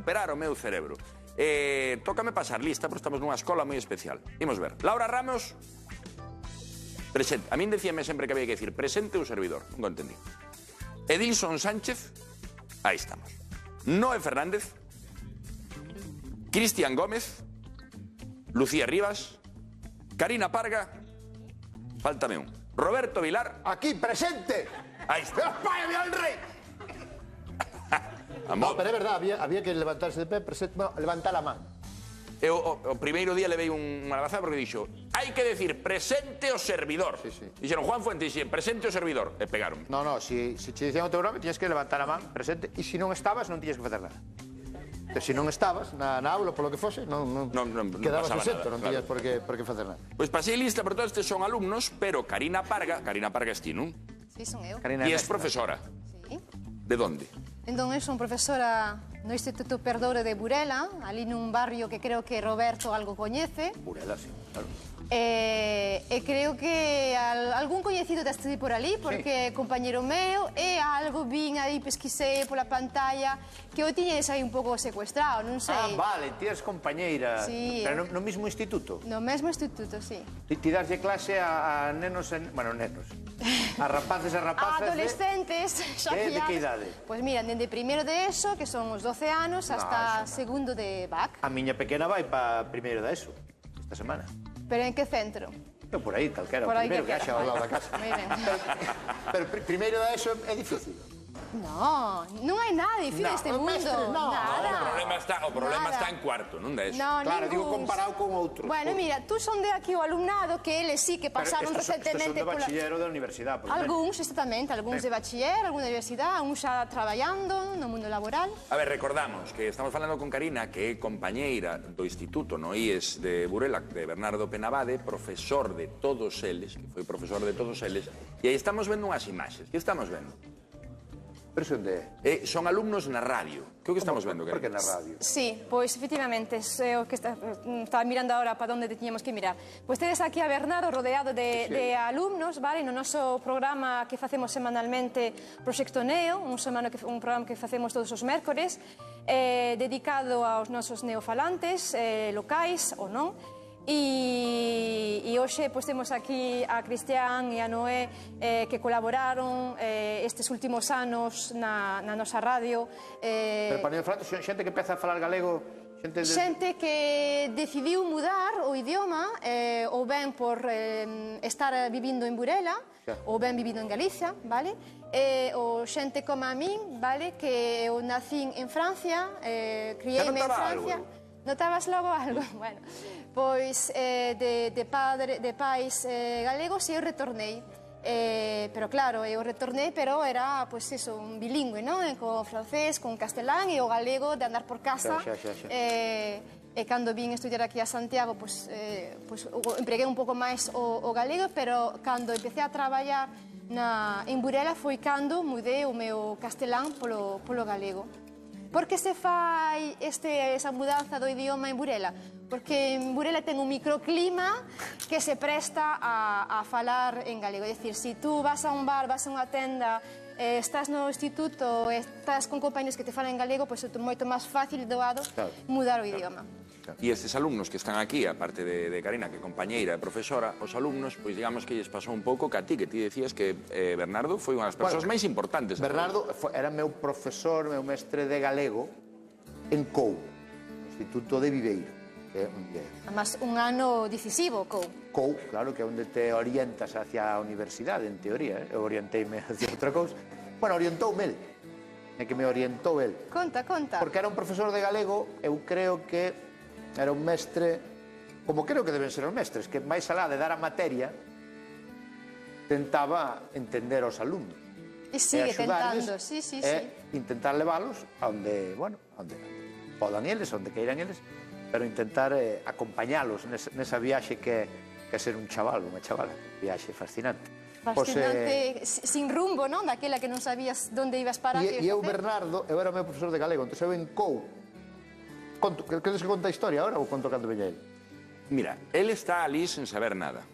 recuperar o meu cerebro. Tócame pasar lista, porque estamos nunha escola moi especial. Imos ver. Laura Ramos, presente. A min decíame sempre que había que decir presente o servidor. Non o entendí. Edilson Sánchez, aí estamos. Noé Fernández, Cristian Gómez, Lucía Rivas, Karina Parga, faltame un. Roberto Vilar. Aquí, presente. Aí está. ¡España, viva el rey! No, pero é verdad, había que levantarse de pé, levantar a man. Eu o primeiro día levei unha labazada porque dixo hai que decir presente o servidor. Dixeron Juan Fuentes, presente o servidor. E pegaron. No, si te dicían o teu nome, tiñas que levantar a man, presente. E se non estabas, non tiñas que facer nada. Se non estabas na aula, polo que fose, quedabas exento, non tiñas por que facer nada. Pois pasei lista, pero todos estes son alumnos, pero Karina Parga es ti, non? Sí, son eu. E és profesora. Sí. De onde? Entón, eu son profesora no Instituto Perdoure de Burela, ali nun barrio que creo que Roberto algo coñece. Burela, sí, claro. E creo que algún coñecido deste por ali, porque compañero meu, e algo vin aí, pesquisei pola pantalla, que o tiñes aí un pouco secuestrado, non sei. Ah, vale, ti eres compañeira, pero no mismo instituto? No mesmo instituto, sí. Ti daslle clase a nenos, bueno, nenos, a rapaces e rapaces adolescentes, xa de que idade? Pois mira, dende primeiro de ESO, que son os 12 anos, hasta segundo de BAC. A miña pequena vai para primeiro de ESO, esta semana. Pero en que centro? Por aí, calquera, o primeiro que haxa ao lado da casa. Moi ben. Pero primeiro de ESO é difícil. No, non hai nada difícil neste mundo. Nada. O problema está en cuarto, non de eso. Claro, digo comparado con outros. Bueno, mira, tú son de aquí o alumnado que eles sí que pasaron Estos recentemente son de bachiller ou de universidade. Algúns, exactamente, algúns de bachiller, algúns de universidade, algúns xa traballando no mundo laboral. A ver, recordamos que estamos falando con Karina, que é compañeira do Instituto no IES de Burela, de Bernardo Penabade, profesor de todos eles, que foi profesor de todos eles, e aí estamos vendo unhas imaxes. Que estamos vendo? Pero son de... Son alumnos na radio. Que é o que estamos vendo? Por que na radio? Sí, pois, efectivamente, o que estaba mirando agora para onde teñamos que mirar. Pois tedes aquí a Bernardo rodeado de alumnos, vale? No noso programa que facemos semanalmente Proxecto Neo, un programa que facemos todos os mércores, dedicado aos nosos neofalantes, locais ou non. E hoxe temos aquí a Cristian e a Noé que colaboraron estes últimos anos na nosa radio. Pero para Neofalato, xente que empeza a falar galego... Xente que decidiu mudar o idioma ou ben por estar vivindo en Burela ou ben vivindo en Galicia, vale? Ou xente como a min, vale? Que eu nacín en Francia, criéime en Francia. Notabas logo algo? Bueno, pois de pais galegos eu retornei. Pero claro, eu retornei, pero era, pois eso, un bilingüe, non? Con francés, con castelán e o galego de andar por casa. E cando vin estudiar aquí a Santiago, pois empreguei un pouco máis o galego, pero cando empecé a traballar en Burela foi cando mudei o meu castelán polo galego. Por que se fai esa mudanza do idioma en Burela? Porque en Burela ten un microclima que se presta a falar en galego. É dicir, se tú vas a un bar, vas a unha tenda, estás no instituto, estás con compañeros que te falan en galego, pois é moito máis fácil e doado mudar o idioma. E estes alumnos que están aquí, aparte de Karina, que é compañeira e profesora, os alumnos, pois digamos que lles pasou un pouco que a ti, que ti decías que Bernardo foi unha das persoas máis importantes. Bernardo era meu profesor, meu mestre de galego en COU, Instituto de Viveiro. Además, un ano decisivo, COU. COU, claro, que é onde te orientas hacia a universidade, en teoría. Eu orienteime hacia outra cousa. Bueno, orientoume el. É que me orientou el. Conta. Porque era un profesor de galego, eu creo que era un mestre, como creo que deben ser os mestres, que máis alá de dar a materia, tentaba entender aos alumnos. E sigue tentando, sí. E intentar leválos a onde, bueno, onde podan eles, onde queiran eles, pero intentar acompañalos nesa viaxe que é ser un chaval, unha chavala, viaxe fascinante. Fascinante, sin rumbo, non? Daquela que non sabías onde ibas parar. E eu, Bernardo, eu era o meu profesor de galego, entón eu en COU. Queres que conte a historia ahora ou conto cando veña ele? Mira, él está ali sen saber nada.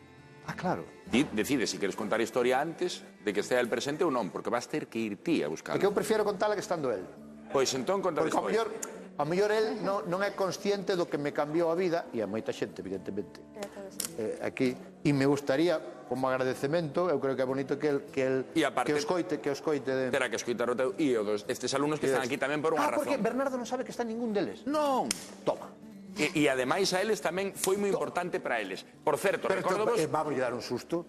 Ah, claro. Ti decides se queres contar a historia antes de que estea el presente ou non, porque vas ter que ir ti a buscarlo. É que eu prefiero contala que estando el. Pois entón conta a historia. Porque A mellor el non é consciente do que me cambiou a vida, e a moita xente, evidentemente, aquí, e me gustaría, como agradecemento, eu creo que é bonito que o escoite de... Terá que escoitar o teu e estes alumnos que están aquí tamén por unha razón. Porque Bernardo non sabe que está ningún deles. Non. Toma. E ademais a eles tamén foi moi importante para eles. Por certo, recordo vos... Vamos a dar un susto.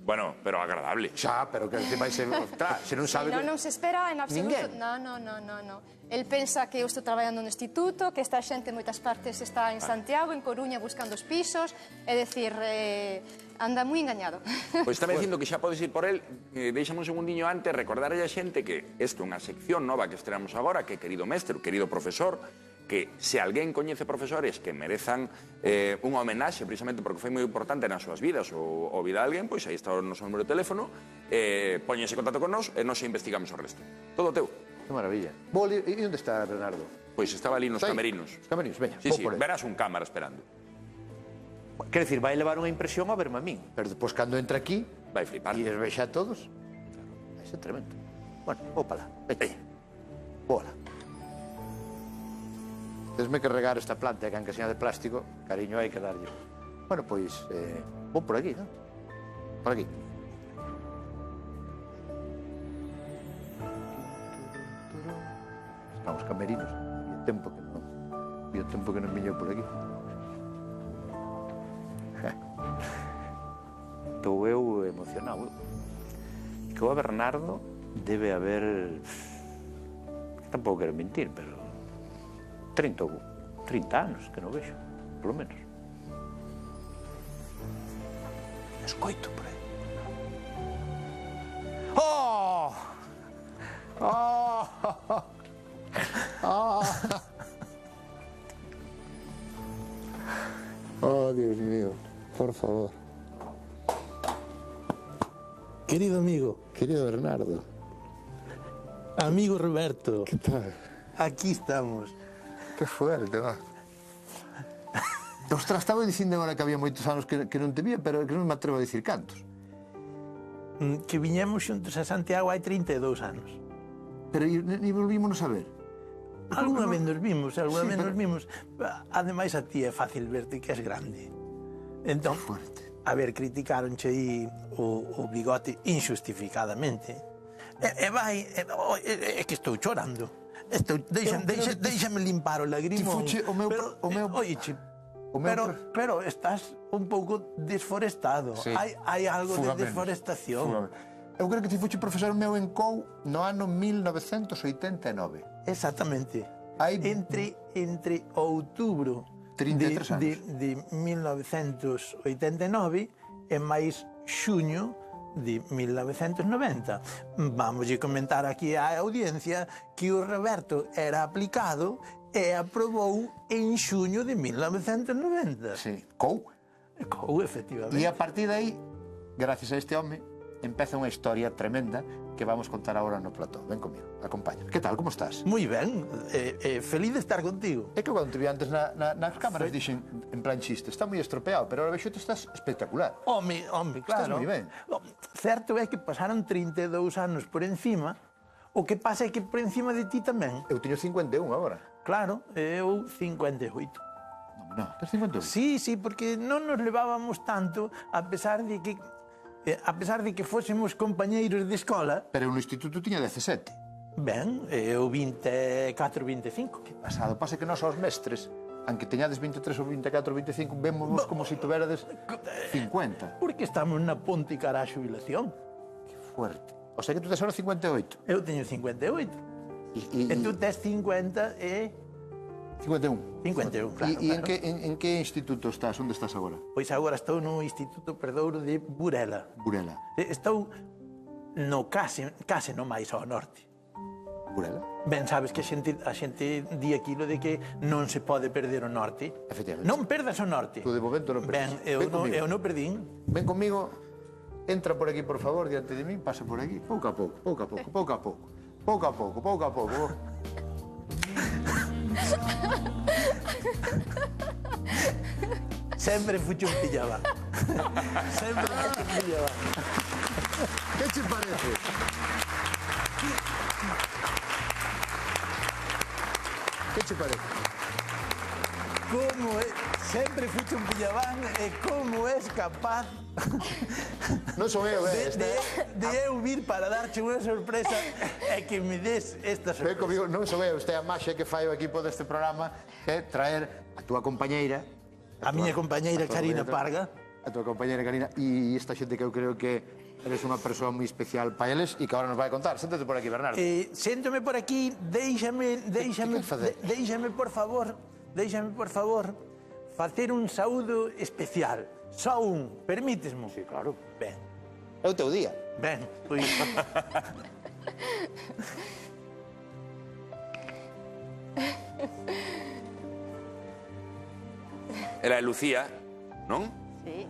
Bueno, pero agradable. Xa, pero que se non sabe... Non se espera en absoluto. Ninguén. Non. El pensa que eu estou traballando no instituto, que esta xente en moitas partes está en Santiago, en Coruña, buscando os pisos. É dicir, anda moi engañado. Pois estaba dicindo que xa podes ir por el. Deixame un segundiño antes recordarlle a xente que isto é unha sección nova que estrenamos agora, que querido mestre, querido profesor, que se alguén coñece profesores que merezan unha homenaxe precisamente porque foi moi importante nas súas vidas ou vida de alguén, pois aí está o noso número de teléfono, poñese en contacto con nós e nós investigamos o resto. Todo teu. Que maravilla. E onde está Bernardo? Pois estaba ali nos camerinos. Os camerinos, veña, Sí, verás un cámara esperando. Quer dicir, vai levar unha impresión a verme a min, pero depois cando entra aquí vai flipar. E os vexa a todos, vai ser tremendo. Bueno, ópala, veña. Bola. Tesme que regar esta planta que aunque sea de plástico, cariño hai que darlle. Bueno, pois, vou por aquí, non? Por aquí. Están os camerinos, e o tempo que non viñou por aquí. Estou eu emocionado. E que o Bernardo debe haber... Tampouco quero mentir, pero 30 anos que non vexo, polo menos. Escoito por aí. Oh! Oh! Oh! Oh, Dios mío, por favor. Querido amigo. Querido Bernardo. Amigo Roberto. ¿Qué tal? Aquí estamos. Qué fuerte, va. Ostras, estaba dicindo agora que había moitos anos que non te vía, pero que non me atrevo a dicir cantos. Que viñemos xuntos a Santiago hai 32 anos. Pero ni volvímonos a ver. Alguna vez nos vimos, nos vimos. Ademais, a ti é fácil verte que és grande. Entón, a ver, criticaronche aí o bigote injustificadamente. É que estou chorando. Déixame limpar o lagrimón. Pero estás un pouco desforestado. Hai algo de desforestación. Eu creo que ti foche profesor meu en COU no ano 1989. Exactamente. Entre outubro de 1989 e máis xuño de 1990. Vamos a comentar aquí á audiencia que o Roberto era aplicado e aprobou en xuño de 1990. Sí, COU. COU, efectivamente. E a partir de aí, gracias a este home, empeza unha historia tremenda que vamos contar agora no plató. Ven comigo, acompaña. Que tal, como estás? Moi ben, feliz de estar contigo. É que cando te vi antes nas cámaras dixen en plan chiste, está moi estropeado, pero ahora vexo que estás espectacular. Home, claro. Estás moi ben. Certo é que pasaron 32 anos por encima, o que pasa é que por encima de ti tamén. Eu teño 51 agora. Claro, eu 58. Non, tes 51? Sí, porque non nos levábamos tanto, a pesar de que fósemos compañeiros de escola. Pero no instituto tiña 17. Ben, eu 24, 25. Que pasado, pasa que nós aos mestres, aunque teñades 23 ou 24 ou 25, vémonos como se tuverades 50. Porque estamos na ponte cara á xubilación. Que fuerte. O sea que tú tes ahora 58. Eu teño 58. E tú tes 50 e... 51. 51, claro. E en que instituto estás? Onde estás agora? Pois agora estou no Instituto Perdouro de Burela. Burela. Estou no case no máis ao norte. Burela? Ben, sabes que a xente di aquilo de que non se pode perder o norte. Efectivamente. Non perdas o norte. Tú de momento non perdes. Ben, eu non perdín. Ven comigo, entra por aquí, por favor, diante de mí, pasa por aquí, pouco a pouco. Sempre fucho un pillaba. Que che parece? che parece? Como é, sempre fuiste un pillabán e como és capaz Non son eu, de eu vir para darche unha sorpresa e que me des esta Ven sorpresa. comigo, non son eu, este é a maxia que fai o equipo deste programa, que é traer a túa compañeira, A miña compañeira Karina Parga. a túa compañeira Karina, e esta xente que eu creo que eres unha persoa moi especial para eles e que agora nos vai contar. Séntate por aquí, Bernardo. Séntome por aquí, déixame, por favor, facer un saúdo especial. Só un, permítesmo? Sí, claro. Ben, É o teu día. ben, pois... Era Lucía, non? Sí.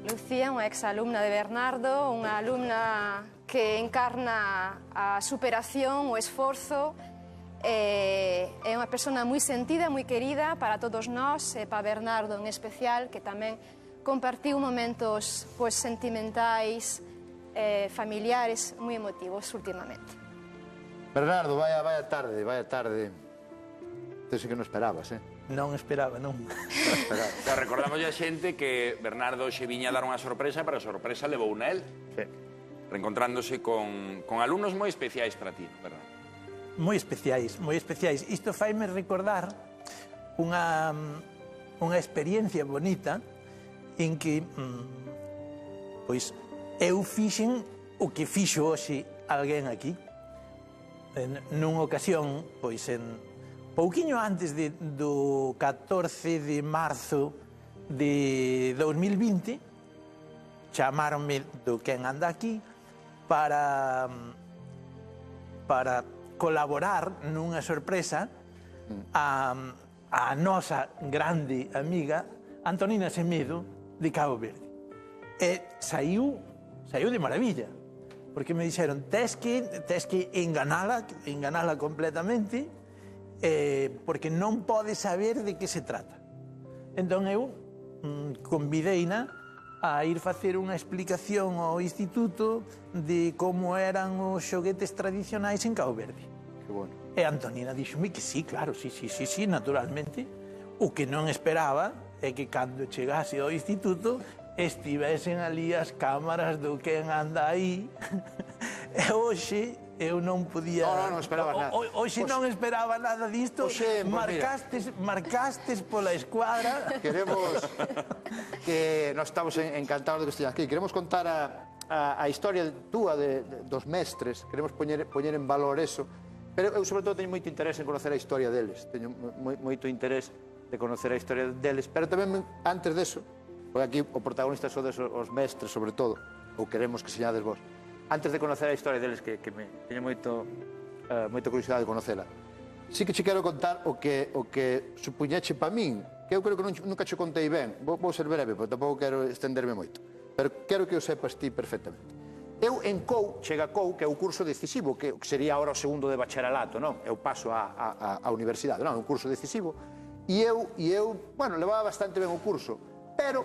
Lucía, unha exalumna de Bernardo, unha alumna que encarna a superación, o esforzo, é unha persona moi sentida, moi querida para todos nós, e para Bernardo en especial, que tamén compartiu momentos pois, sentimentais, familiares, moi emotivos últimamente. Bernardo, vaya tarde. Entonces que non esperabas, Non esperaba, non. Xa recordamos a xente que Bernardo xe viña a dar unha sorpresa, pero a sorpresa levou na él, Sí. reencontrándose con alumnos moi especiais para ti, Bernardo. Moi especiais, moi especiais. Isto faime recordar unha experiencia bonita en que, pois, eu fixen o que fixo hoxe alguén aquí. Nunha ocasión, pois, pouquiño antes do 14 de marzo de 2020, chamáronme do quen anda aquí para colaborar nunha sorpresa a nosa grande amiga Antonina Semedo de Cabo Verde. E saiu de maravilla, porque me dixeron tes que enganala completamente, porque non pode saber de que se trata. Entón eu convideina a ir facer unha explicación ao instituto de como eran os xoguetes tradicionais en Cabo Verde. Que bueno. E Antonina dixome que sí, claro, sí, naturalmente. O que non esperaba é que cando chegase ao instituto estivesen ali as cámaras do quen anda aí. E hoxe eu non podía... Non esperabas nada. Hoxe non esperaba nada disto. Hoxe, marcastes pola escuadra. Queremos que nós estamos encantados de que estean aquí. Queremos contar a historia túa dos mestres. Queremos poñer en valor eso. Pero eu, sobre todo, teño moito interés en conocer a historia deles. Teño moito interés de conocer a historia deles. Pero tamén, antes deso, porque aquí o protagonista sodes os mestres, sobre todo, ou queremos que señades vos. Antes de conocer a historia deles, que me teño moita curiosidade de conocela, sí que che quero contar o que supuñeche para min, que eu creo que nunca che contei ben. Vou ser breve, porque tampouco quero estenderme moito, pero quero que o sepas ti perfectamente. Eu en COU, chega COU, que é o curso decisivo, que sería agora o segundo de bacharelato, non? Eu paso á universidade, non? É un curso decisivo. E eu, bueno, levaba bastante ben o curso, pero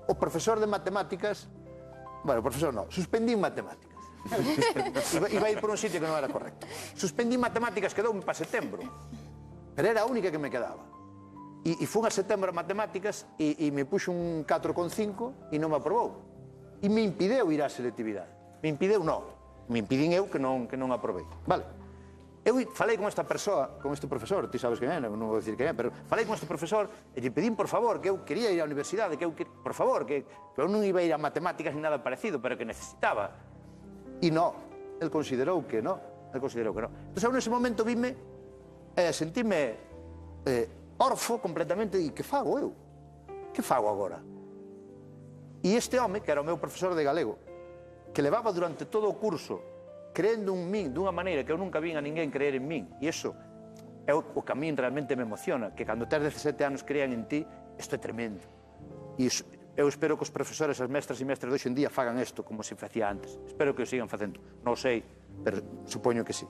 o profesor de matemáticas, bueno, o profesor non, suspendín matemáticas. Iba a ir por un sitio que non era correcto. Suspendín matemáticas, quedoume para setembro, pero era a única que me quedaba. E fun a setembro a matemáticas e me puxo un 4,5 e non me aprobou. E me impideu ir á selectividade. Me impideu non. Me impidín eu que non aprobei. Vale. Eu falei con esta persoa, con este profesor, ti sabes quen é, non vou dicir quen é, pero falei con este profesor e lle pedín, por favor, que eu quería ir á universidade, por favor, que eu non iba a ir a matemáticas ni nada parecido, pero que necesitaba. E non, el considerou que non. Entón, eu nese momento vime, sentime orfo completamente, e que fago eu? Que fago agora? E este home, que era o meu profesor de galego, que levaba durante todo o curso creendo en min dunha maneira que eu nunca vin a ninguén creer en min, e iso é o que a min realmente me emociona, que cando tes 17 anos crean en ti, isto é tremendo. E eu espero que os profesores, as mestras e mestres de hoxe en día fagan isto como se facía antes. Espero que o sigan facendo. Non sei, pero supoño que sí.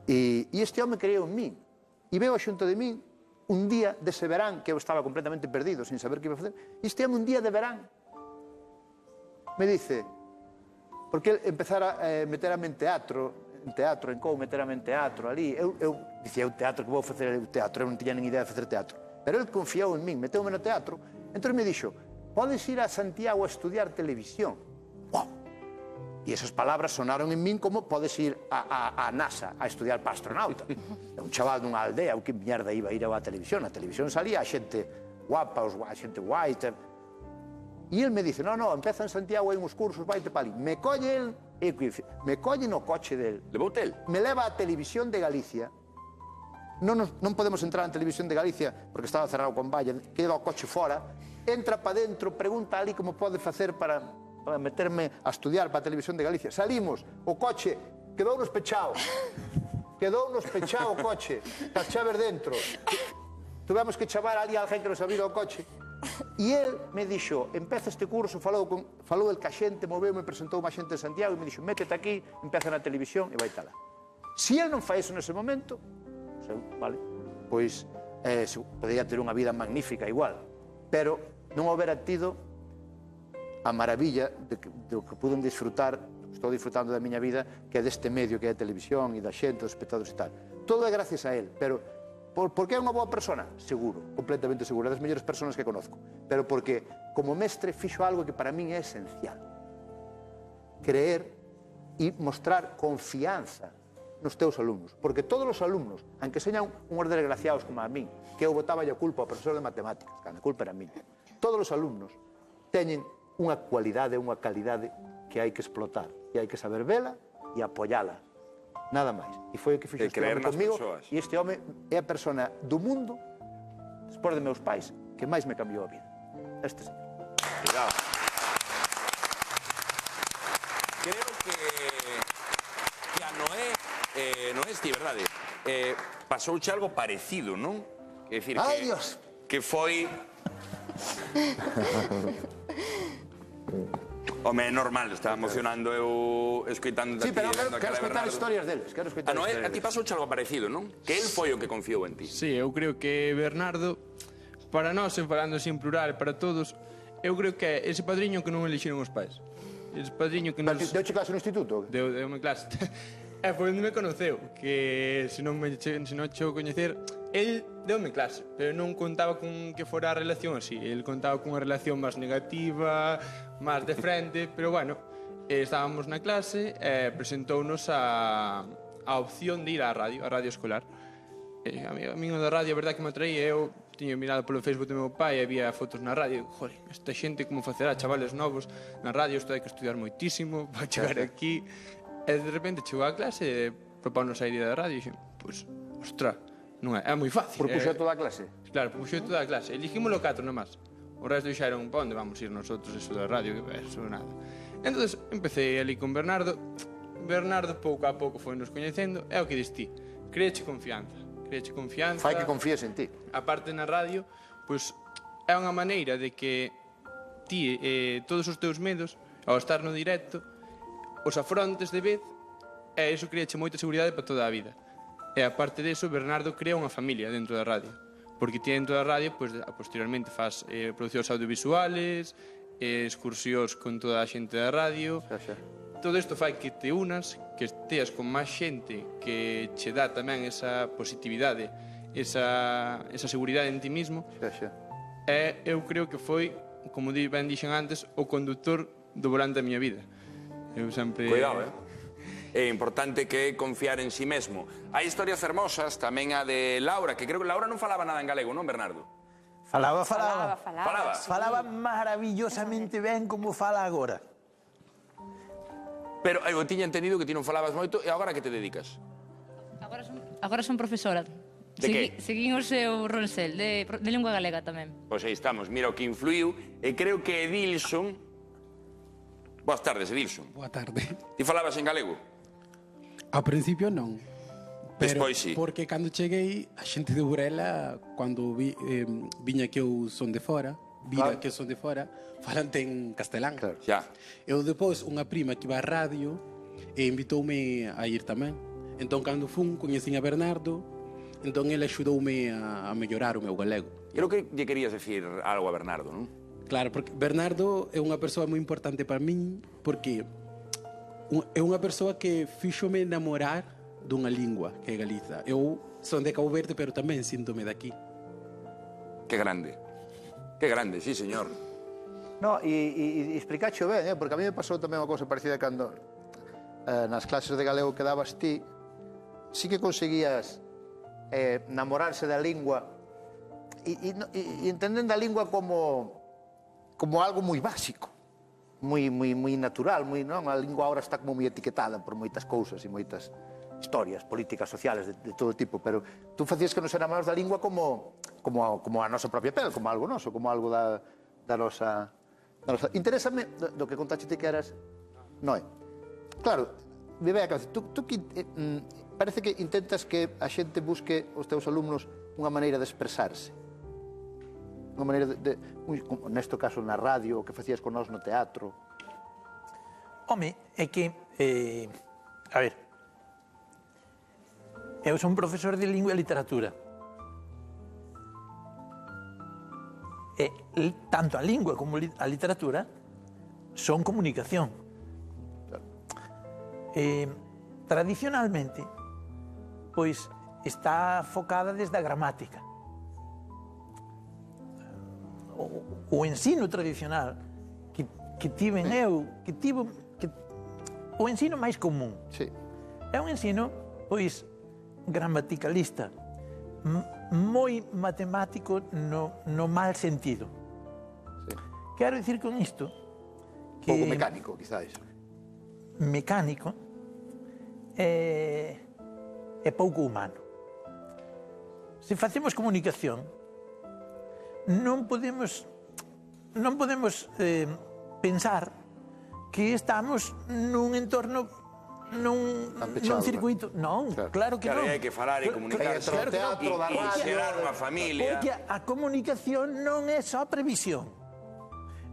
E este home creeu en min. E veo xunto de min un día dese verán que eu estaba completamente perdido, sin saber que iba a facer. E este home un día de verán me dice, porque empezara a meterame en teatro, un teatro, encou meterame en teatro ali. Eu dicía, o teatro que vou facer o teatro, eu non tiña nin idea de facer teatro. Pero ele confiou en min, meteume no teatro, entón me dixo, podes ir a Santiago a estudiar televisión. Wow! E esas palabras sonaron en min como podes ir a NASA a estudiar para astronauta. Un chaval dunha aldea, o que mierda iba a ir a televisión? A televisión salía a xente guapa, a xente white. E ele me dice, no, empeza en Santiago, hai uns cursos, vaite para ali. Me colle el, me colle no coche del. Levoute el? Me leva a Televisión de Galicia. Non podemos entrar en Televisión de Galicia porque estaba cerrado con valla, queda o coche fora, entra para dentro, pregunta ali como pode facer para meterme a estudiar para a Televisión de Galicia. Salimos, o coche quedounos pechado o coche, as chaves dentro. Tuvemos que chamar ali a alguén que nos abriera o coche. E el me dixo, empeza este curso, falou el ca xente, moveu-me, presentou má xente de Santiago e me dixo, métete aquí, empeza na televisión e vai tala. Se el non fai eso nese momento, vale, pois podría ter unha vida magnífica igual, pero non houbera tido a maravilla do que pude disfrutar, estou disfrutando da miña vida, que é deste medio que é a televisión e da xente, dos espectadores e tal. Todo é gracias a el, pero por que é unha boa persona? Seguro, completamente seguro, é das mellores persoas que conozco. Pero porque, como mestre, fixo algo que para min é esencial. Creer e mostrar confianza nos teus alumnos. Porque todos os alumnos, aunque señan unhos desgraciados como a min, que eu botaba a culpa ao profesor de matemáticas, que a culpa era miña, todos os alumnos teñen unha cualidade, unha calidade que hai que explotar, e hai que saber vela e apoiala. Nada máis. E foi o que fixo este home comigo. E este home é a persona do mundo, despois de meus pais, que máis me cambiou a vida. Este señor. Cuidado. Creo que a Noé, ti, verdade? Pasouche algo parecido, non? É dicir, Ai, Dios! Que foi... Home, é normal, estaba emocionando eu escoitando aquí. Sí, pero quero escoitar historias deles. A Noé, a ti pasouche algo parecido, non? Que el foi o que confiou en ti. Sí, eu creo que Bernardo, para nós, falando así en plural, para todos, eu creo que é ese padriño que non elixiron os pais. Ese padriño que nos... Deuche clase no instituto? Deu-me clase. Foi onde me conoceu, que se non chego a coñecer, el deu-me clase, pero non contaba con que fora a relación así. El contaba con unha relación máis negativa, máis de frente, pero bueno, estábamos na clase e presentounos a opción de ir á radio escolar. A mí da radio, a verdade que me atraía, eu tiño mirado polo Facebook do meu pai e había fotos na radio, joder, esta xente como facerá, chavales novos na radio, isto hai que estudiar moitísimo para chegar aquí. E de repente chegou a clase e propónnos a ir da radio e dixen, pois, ostra, non é moi fácil. Propuxo toda a clase? Claro, propuxo toda a clase. Eligímoslo 4 nomás. O resto dixeron, pa onde vamos ir nosotros, eso da radio, que eso nada. Entón, empecé ali con Bernardo. Bernardo, pouco a pouco, foi nos coñecendo. É o que dis ti, créeche confianza. Fai que confíes en ti. A parte na radio, pois, é unha maneira de que ti, todos os teus medos, ao estar no directo, os afrontes de vez, e iso creache moita seguridade para toda a vida. E aparte deso, Bernardo crea unha familia dentro da radio, porque ti dentro da radio, pois, posteriormente faz producións audiovisuales, excursións con toda a xente da radio. Todo isto fai que te unas, que esteas con máis xente que che dá tamén esa positividade, esa seguridade en ti mismo. E eu creo que foi, como ben dixen antes, o conductor do volante da miña vida. Eu sempre... Cuidado, É importante que confiar en si mesmo. Hai historias fermosas, tamén a de Laura, que creo que Laura non falaba nada en galego, non, Bernardo? Falaba maravillosamente ben como fala agora. Pero eu tiña entendido que ti non falabas moito, e agora que te dedicas? Agora son profesora. De que? Seguín o seu Ronsel, de lingua galega tamén. Pois aí estamos, mira o que influiu, e creo que Edilson... Boas tardes, Edilson. Boa tarde. Ti falabas en galego? Ao principio non. Pero Despois sí. Porque cando cheguei, a xente de Burela, cando viña que eu son de fora, que eu son de fora, falante en castelán. Claro. Xa. Eu depois, unha prima que iba á radio, e invitoume a ir tamén. Entón, cando fun, coñecín a Bernardo, entón ele axudoume a mellorar o meu galego. Creo que lle querías decir algo a Bernardo, non? Claro, porque Bernardo é unha persoa moi importante para min, porque é unha persoa que fíxome enamorar dunha lingua, que é Galiza. Eu son de Cabo Verde, pero tamén síntome daqui. Qué grande. Qué grande, sí, señor. No, e explicacho ben, porque a mí me pasou tamén unha cousa parecida cando nas clases de galego que dabas ti, sí que conseguías namorarse da lingua e entendendo a lingua como algo moi básico, moi natural, non? A lingua agora está como moi etiquetada por moitas cousas e moitas historias políticas, sociales, de todo tipo, pero tú facías que nos enamoramos da lingua como a nosa propia pel, como algo noso, como algo da nosa... Interésame do que contaste ti que eras Noé. Claro, me ve a cabeza, tú parece que intentas que a xente busque os teus alumnos unha maneira de expresarse. Unha maneira nesto caso na radio, o que facías con nós no teatro. Home, é que, a ver, eu son profesor de lingua e literatura. E tanto a lingua como a literatura son comunicación. Tradicionalmente, pois, está focada desde a gramática. O ensino tradicional que tiven eu, o ensino máis común, é un ensino, pois, gramaticalista, moi matemático no mal sentido. Quero dicir con isto que... Pouco mecánico, quizás. Mecánico é pouco humano. Se facemos comunicación, non podemos pensar que estamos nun entorno, nun circuito. Non, claro que non. Claro, hai que falar e comunicarse. Claro que non. E xerar unha familia. Porque a comunicación non é só previsión.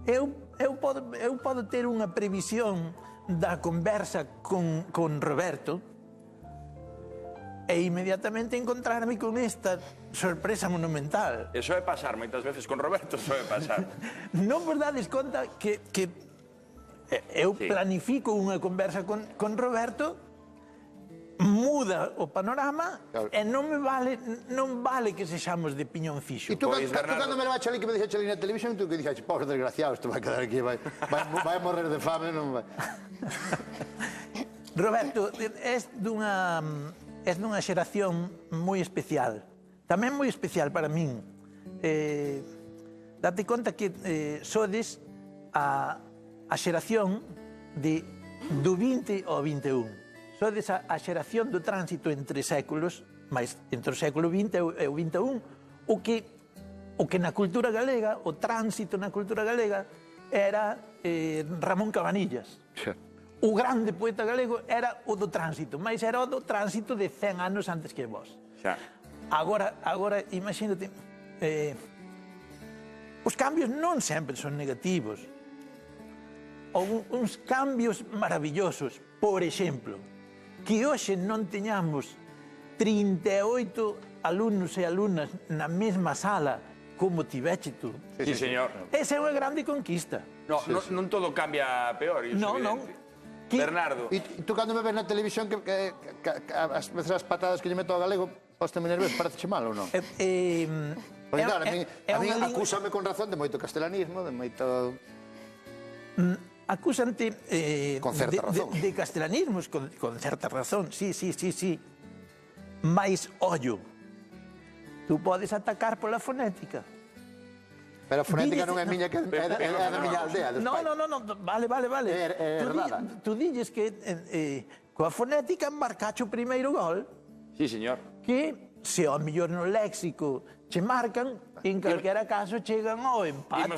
Eu podo ter unha previsión da conversa con Roberto e inmediatamente encontrarme con esta sorpresa monumental. Eso é pasar moitas veces con Roberto, eso é pasar. Non vos dades conta que eu planifico unha conversa con Roberto, muda o panorama e non vale que sexamos de piñón fixo. E tú cando me levaste ali que me dixaste ali na televisión, tú que dixaste, pobre desgraciado, isto vai quedar aquí, vai morrer de fame, non vai. Roberto, és dunha xeración moi especial, tamén moi especial para min. Date conta que sodes a xeración do 20 ao 21. Sodes a xeración do tránsito entre séculos, mais entre o século XX e o XXI, o que na cultura galega, o tránsito na cultura galega, era Ramón Cabanillas. O grande poeta galego era o do tránsito, mas era o do tránsito de 100 anos antes que vos. Agora, imagínate, os cambios non sempre son negativos. Uns cambios maravillosos, por exemplo, que hoxe non teñamos 38 alumnos e alumnas na mesma sala como tiveche tú. Sí, señor. Esa é unha grande conquista. Non todo cambia a peor, iso é evidente. Bernardo. E tú cando me ves na televisión que as veces as patadas que lle meto ao galego, pósteme nervioso, parece mal ou non? Porque claro, a mí acúsame con razón de moito castelanismo, de moito... Acúsante con certa razón. De castelanismos, con certa razón, sí. Mais, ollo, tú podes atacar pola fonética. Pero a fonética non é miña, que é da miña aldea. Non, vale. Tú dilles que coa fonética marcacho o primeiro gol. Sí, señor. Que, se ao mellor no léxico che marcan, en calquera caso chegan ao empate.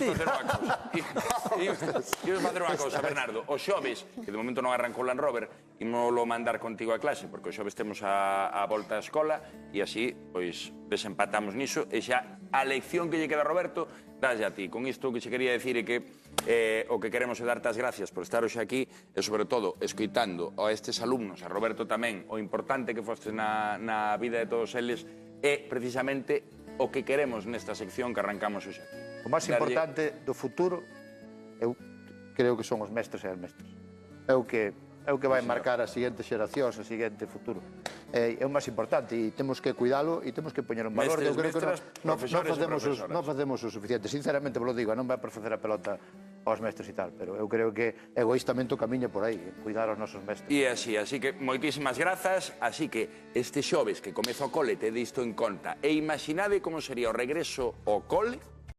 Imos facer unha cousa, Bernardo. Os xoves, que de momento non arrancou Land Rover, imoslo mandar contigo a clase, porque os xoves temos a volta á escola e así, pois, desempatamos niso e xa a lección que lle queda a Roberto dalle a ti. Con isto o que che quería decir é que o que queremos é darte as gracias por estar hoxe aquí e, sobre todo, escoitando a estes alumnos, a Roberto tamén, o importante que foste na vida de todos eles é precisamente o que queremos nesta sección que arrancamos hoxe aquí. O máis importante do futuro, eu creo que son os mestres e as mestras. É o que é o que vai marcar as seguintes xeracións, o seguinte futuro. É o máis importante e temos que cuidalo e temos que poñer en valor. Mestres, Eu creo que mestras, profesores e profesoras. non facemos o suficiente. Sinceramente, vos lo digo, non vai por facer a pelota aos mestres e tal, pero eu creo que egoístamente o camiño por aí, cuidar os nosos mestres. E así que moitísimas grazas. Así que este xoves que comeza o cole, tede isto en conta. E imaginade como sería o regreso ao cole